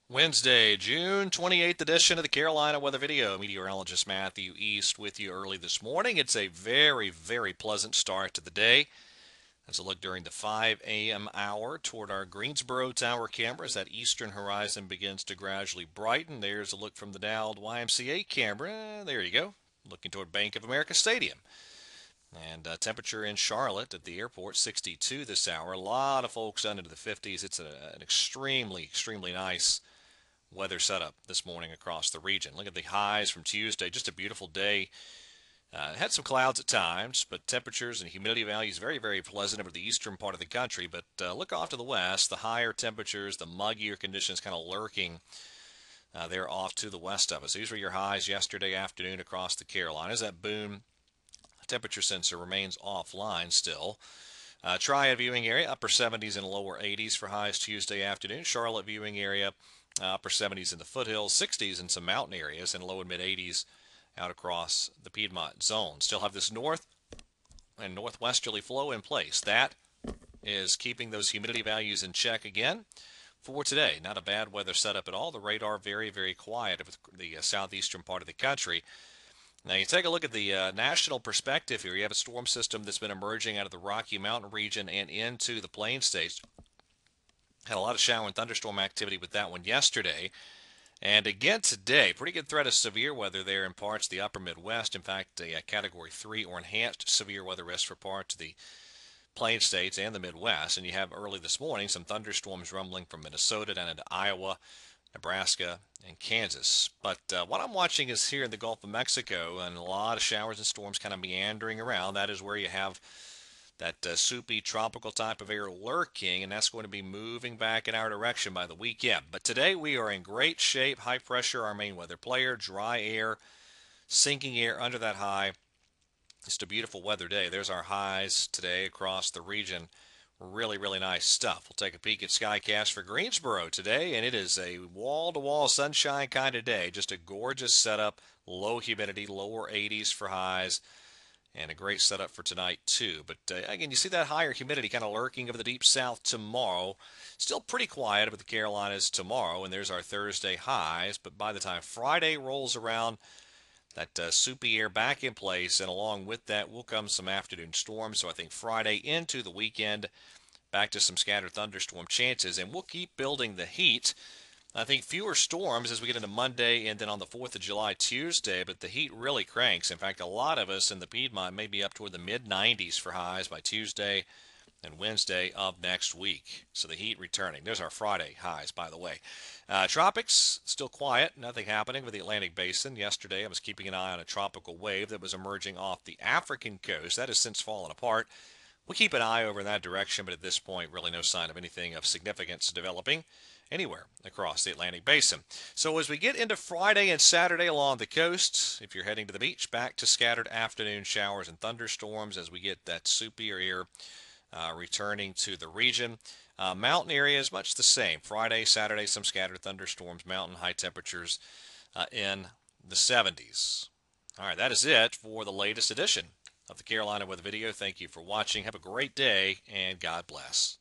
Wednesday, June 28th edition of the Carolina Weather Video. Meteorologist Matthew East with you early this morning. It's a very, very pleasant start to the day. As a look during the 5 a.m. hour toward our Greensboro Tower cameras, that eastern horizon begins to gradually brighten. There's a look from the Dowd YMCA camera. There you go, looking toward Bank of America Stadium. And temperature in Charlotte at the airport, 62 this hour. A lot of folks down into the 50s. It's an extremely, extremely nice weather setup this morning across the region. Look at the highs from Tuesday. Just a beautiful day. Had some clouds at times, but temperatures and humidity values very, very pleasant over the eastern part of the country. But look off to the west, the higher temperatures, the muggier conditions kind of lurking. They're off to the west of us. These were your highs yesterday afternoon across the Carolinas. That Boone temperature sensor remains offline still. Triad viewing area, upper 70s and lower 80s for highs Tuesday afternoon. Charlotte viewing area, upper 70s in the foothills, 60s in some mountain areas, and low and mid 80s out across the Piedmont zone. Still have this north and northwesterly flow in place. That is keeping those humidity values in check again for today. Not a bad weather setup at all. The radar very, very quiet of the southeastern part of the country. Now, you take a look at the national perspective here. You have a storm system that's been emerging out of the Rocky Mountain region and into the Plain States. Had a lot of shower and thunderstorm activity with that one yesterday. And again today, pretty good threat of severe weather there in parts of the upper Midwest. In fact, a Category 3 or enhanced severe weather risk for parts of the Plain States and the Midwest. And you have early this morning some thunderstorms rumbling from Minnesota down into Iowa, Nebraska, and Kansas. But what I'm watching is here in the Gulf of Mexico, and a lot of showers and storms kind of meandering around. That is where you have that soupy tropical type of air lurking, and that's going to be moving back in our direction by the weekend. But today we are in great shape. High pressure, our main weather player, dry air, sinking air under that high. Just a beautiful weather day. There's our highs today across the region. Really, really nice stuff. We'll take a peek at Skycast for Greensboro today, and it is a wall-to-wall sunshine kind of day. Just a gorgeous setup, low humidity, lower 80s for highs, and a great setup for tonight, too. But again, you see that higher humidity kind of lurking over the deep south tomorrow. Still pretty quiet over the Carolinas tomorrow, and there's our Thursday highs. But by the time Friday rolls around, that soupy air back in place, and along with that will come some afternoon storms. So I think Friday into the weekend, back to some scattered thunderstorm chances, and we'll keep building the heat. I think fewer storms as we get into Monday and then on the 4th of July, Tuesday, but the heat really cranks. In fact, a lot of us in the Piedmont may be up toward the mid-90s for highs by Tuesday and Wednesday of next week. So the heat returning. There's our Friday highs, by the way. Tropics, still quiet. Nothing happening with the Atlantic Basin. Yesterday, I was keeping an eye on a tropical wave that was emerging off the African coast. That has since fallen apart. We'll keep an eye over in that direction, but at this point, really no sign of anything of significance developing anywhere across the Atlantic Basin. So as we get into Friday and Saturday along the coast, if you're heading to the beach, back to scattered afternoon showers and thunderstorms as we get that soupier air returning to the region. Mountain areas, much the same. Friday, Saturday, some scattered thunderstorms, mountain high temperatures in the 70s. All right, that is it for the latest edition of the Carolina Weather Video. Thank you for watching. Have a great day, and God bless.